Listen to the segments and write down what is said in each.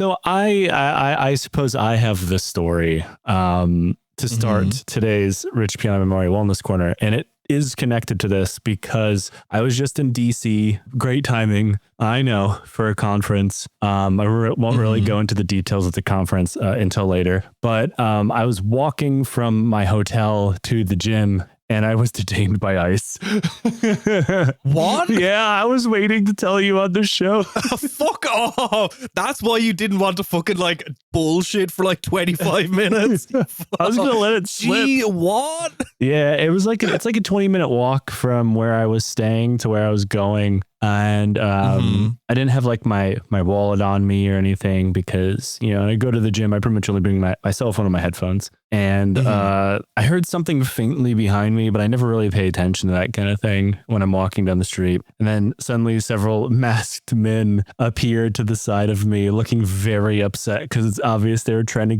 So I suppose I have the story to start today's Rich Piana Memorial Wellness Corner, and it is connected to this because I was just in DC. Great timing, I know, for a conference. Won't really go into the details of the conference until later, but I was walking from my hotel to the gym and I was detained by ICE. What? Yeah, I was waiting to tell you on the show. Fuck off. That's why you didn't want to fucking like bullshit for like 25 minutes. I was going to let it slip. Gee, what? Yeah, it's like a 20-minute walk from where I was staying to where I was going. And I didn't have like my wallet on me or anything because, you know, I go to the gym. I pretty much only bring my cell phone and my headphones. And I heard something faintly behind me, but I never really pay attention to that kind of thing when I'm walking down the street. And then suddenly several masked men appeared to the side of me looking very upset because it's obvious they were trying to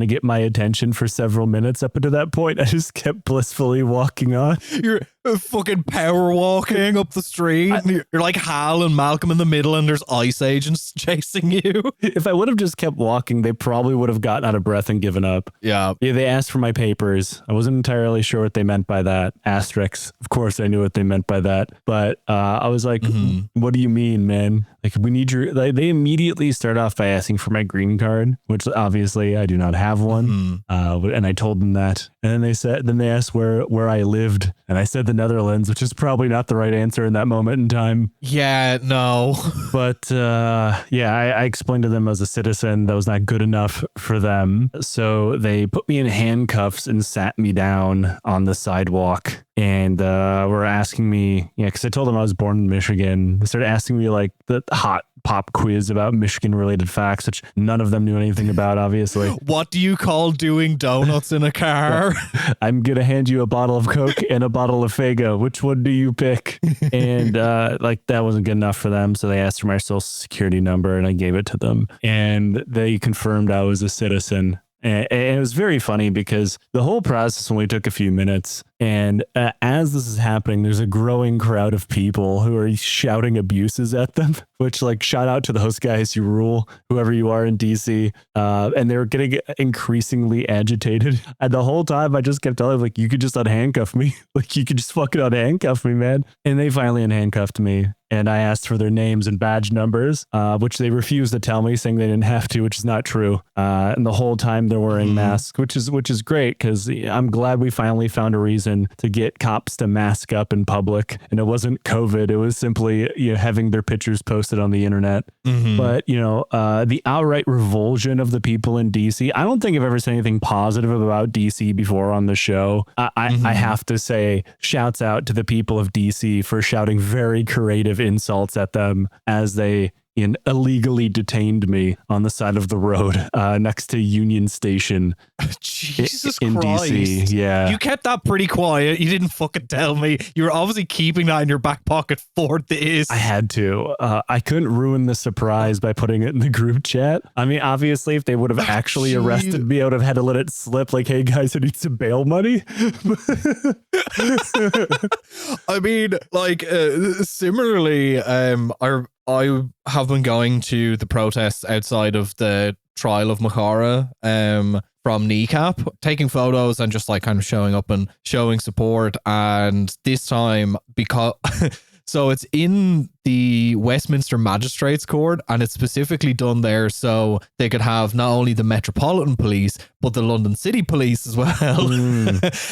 get my attention for several minutes. Up until that point, I just kept blissfully walking on. You're fucking power walking up the street. You're like Hal and Malcolm in the middle and there's ICE agents chasing you. If I would have just kept walking, they probably would have gotten out of breath and given up. Yeah. They asked for my papers. I wasn't entirely sure what they meant by that. Asterisks. Of course, I knew what they meant by that. But I was like, what do you mean, man? Like, we need your... Like, they immediately start off by asking for my green card, which obviously I do not have one. And I told them that. And then they asked where I lived. And I said the Netherlands, which is probably not the right answer in that moment in time. Yeah, no. But I explained to them as a citizen that was not good enough for them. So they put me in handcuffs and sat me down on the sidewalk. And were asking me, because I told them I was born in Michigan. They started asking me like the hot pop quiz about Michigan related facts, which none of them knew anything about, obviously. What do you call doing donuts in a car? I'm going to hand you a bottle of Coke and a bottle of Faygo. Which one do you pick? And that wasn't good enough for them. So they asked for my social security number and I gave it to them. And they confirmed I was a citizen. And it was very funny because the whole process only took a few minutes. And as this is happening, there's a growing crowd of people who are shouting abuses at them, which, like, shout out to those guys, you rule, whoever you are in DC. And they were getting increasingly agitated. And the whole time I just kept telling them, like, you could just unhandcuff me. Like, you could just fucking unhandcuff me, man. And they finally unhandcuffed me. And I asked for their names and badge numbers, which they refused to tell me, saying they didn't have to, which is not true. And the whole time they're wearing masks, which is great because I'm glad we finally found a reason to get cops to mask up in public. And it wasn't COVID. It was simply having their pictures posted on the internet. But, the outright revulsion of the people in DC, I don't think I've ever said anything positive about DC before on the show. I have to say shouts out to the people of DC for shouting very creative insults at them as they illegally detained me on the side of the road next to Union Station. Jesus in Christ. DC. Yeah. You kept that pretty quiet. You didn't fucking tell me. You were obviously keeping that in your back pocket for this. I had to. I couldn't ruin the surprise by putting it in the group chat. I mean, obviously, if they would have actually arrested me, I would have had to let it slip like, hey, guys, I need some bail money. I mean, like, similarly, I have been going to the protests outside of the trial of Makara from Kneecap, taking photos and just like kind of showing up and showing support. And this time, because so it's in the Westminster Magistrates Court and it's specifically done there so they could have not only the Metropolitan Police but the London City Police as well.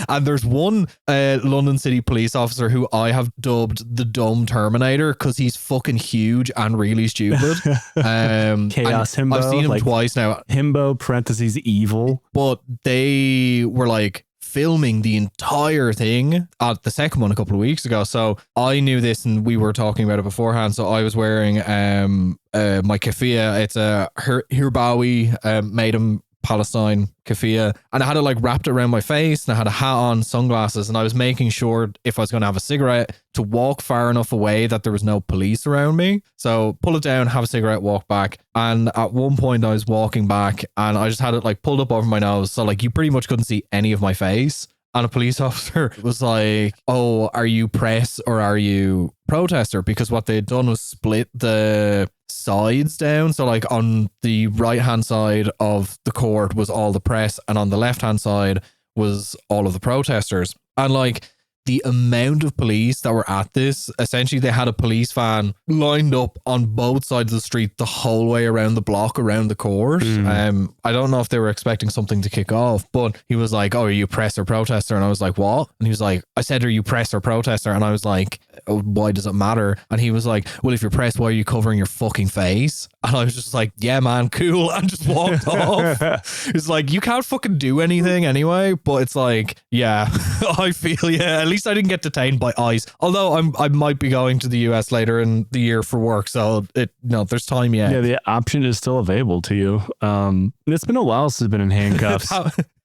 And there's one London City Police officer who I have dubbed the Dumb Terminator because he's fucking huge and really stupid. Chaos Himbo. I've seen him twice now. Himbo parentheses evil. But they were like filming the entire thing at the second one a couple of weeks ago. So I knew this and we were talking about it beforehand. So I was wearing my keffiyeh. It's a Hirbawi made in Palestine keffiyeh, and I had it like wrapped around my face and I had a hat on, sunglasses, and I was making sure if I was going to have a cigarette to walk far enough away that there was no police around me. So pull it down, have a cigarette, walk back. And at one point I was walking back and I just had it like pulled up over my nose, so like you pretty much couldn't see any of my face. And a police officer was like, oh, are you press or are you protester? Because what they had done was split the sides down. So like on the right hand side of the court was all the press, and on the left hand side was all of the protesters. And like the amount of police that were at this, essentially they had a police van lined up on both sides of the street the whole way around the block, around the court. I don't know if they were expecting something to kick off, but he was like, oh, are you press or protester? And I was like, what? And he was like, I said, are you press or protester? And I was like, oh, why does it matter? And he was like, well, if you're press, why are you covering your fucking face? And I was just like, yeah, man, cool. And just walked off. It's like, you can't fucking do anything anyway. But it's like, yeah, I feel, yeah, at least I didn't get detained by ICE. Although I might be going to the US later in the year for work. So there's time yet. Yeah, the option is still available to you. It's been a while since I've been in handcuffs.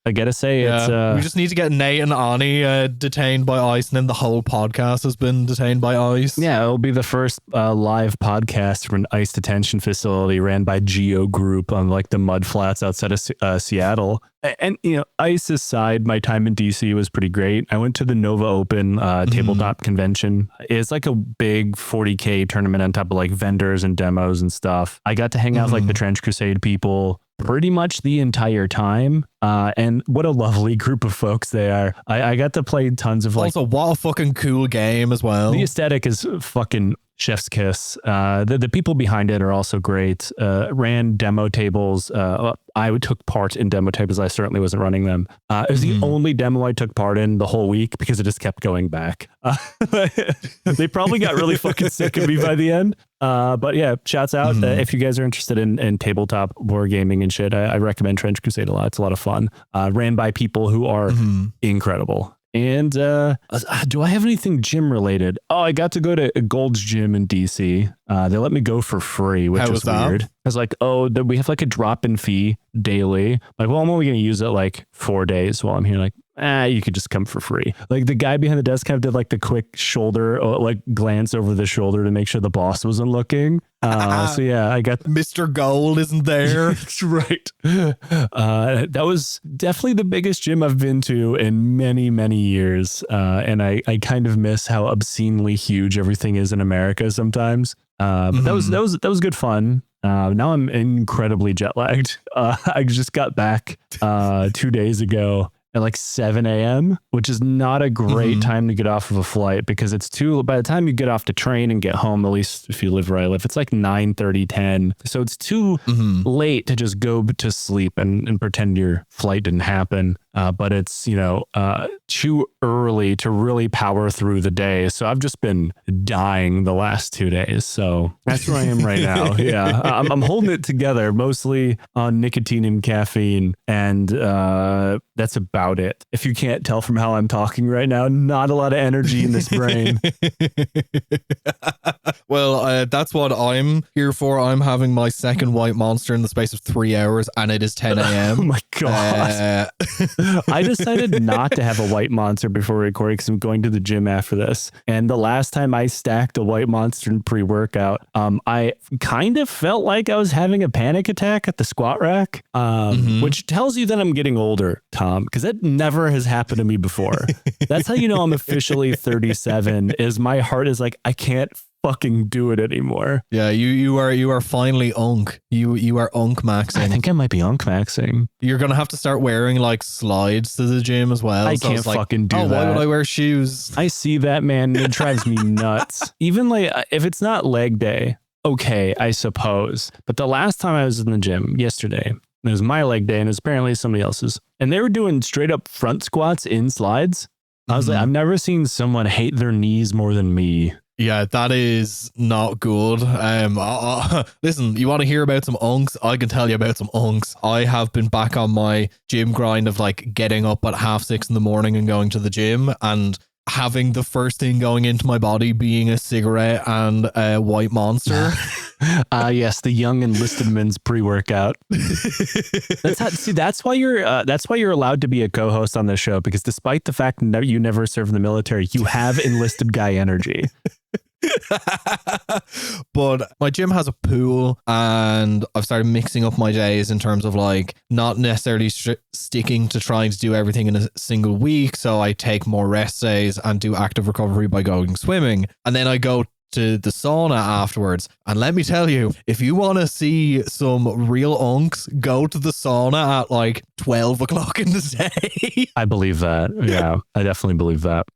I gotta say, it's we just need to get Nate and Ani detained by ICE, and then the whole podcast has been detained by ICE. Yeah, it'll be the first live podcast from an ICE detention facility ran by Geo Group on like the mud flats outside of Seattle. And you know, ICE aside, my time in DC was pretty great. I went to the Nova Open tabletop convention. It's like a big 40K tournament on top of like vendors and demos and stuff. I got to hang out with like the Trench Crusade people pretty much the entire time. And what a lovely group of folks they are. I got to play tons of like... Also, what a fucking cool game as well. The aesthetic is fucking chef's kiss. The people behind it are also great. Ran demo tables. I took part in demo tables. I certainly wasn't running them. It was the only demo I took part in the whole week because it just kept going back. They probably got really fucking sick of me by the end. But yeah, shouts out. If you guys are interested in tabletop board gaming and shit, I recommend Trench Crusade a lot. It's a lot of fun. Ran by people who are incredible. And do I have anything gym related? Oh, I got to go to a Gold's Gym in DC. They let me go for free, which is weird. I was like, oh, we have like a drop-in fee daily. Like, well, I'm only going to use it like 4 days while I'm here. Like, you could just come for free. Like the guy behind the desk kind of did like the quick shoulder, like glance over the shoulder to make sure the boss wasn't looking. So yeah, I got Mr. Gold isn't there. That's right. That was definitely the biggest gym I've been to in many, many years. And I kind of miss how obscenely huge everything is in America sometimes. But that was good fun. Now I'm incredibly jet lagged. I just got back 2 days ago at like 7 a.m., which is not a great time to get off of a flight because it's by the time you get off the train and get home, at least if you live where I live, it's like 9:30, 10. So it's too late to just go to sleep and pretend your flight didn't happen. But it's, too early to really power through the day. So I've just been dying the last 2 days. So that's where I am right now. Yeah, I'm holding it together mostly on nicotine and caffeine. And that's about it. If you can't tell from how I'm talking right now, not a lot of energy in this brain. Well, that's what I'm here for. I'm having my second White Monster in the space of 3 hours, and it is 10 a.m. Oh my God. I decided not to have a White Monster before recording because I'm going to the gym after this. And the last time I stacked a White Monster in pre-workout, I kind of felt like I was having a panic attack at the squat rack, which tells you that I'm getting older, Tom, because that never has happened to me before. That's how you know I'm officially 37, is my heart is like, I can't fucking do it anymore. Yeah, you are finally unk. You are unk maxing. I think I might be unk maxing. You're gonna have to start wearing like slides to the gym as well. I can't fucking do that. Why would I wear shoes? I see that, man. It drives me nuts. Even like if it's not leg day, okay, I suppose. But the last time I was in the gym yesterday, it was my leg day and it was apparently somebody else's, and they were doing straight up front squats in slides. I was like, I've never seen someone hate their knees more than me. Yeah, that is not good. Listen, you want to hear about some unks? I can tell you about some unks. I have been back on my gym grind of like getting up at 6:30 in the morning and going to the gym and having the first thing going into my body being a cigarette and a White Monster. Yes, the young enlisted men's pre-workout. That's why you're allowed to be a co-host on this show, because despite the fact that you never served in the military, you have enlisted guy energy. But my gym has a pool, and I've started mixing up my days in terms of like not necessarily sticking to trying to do everything in a single week. So I take more rest days and do active recovery by going swimming. And then I go to the sauna afterwards. And let me tell you, if you want to see some real unks, go to the sauna at like 12 o'clock in the day. I believe that. Yeah, I definitely believe that.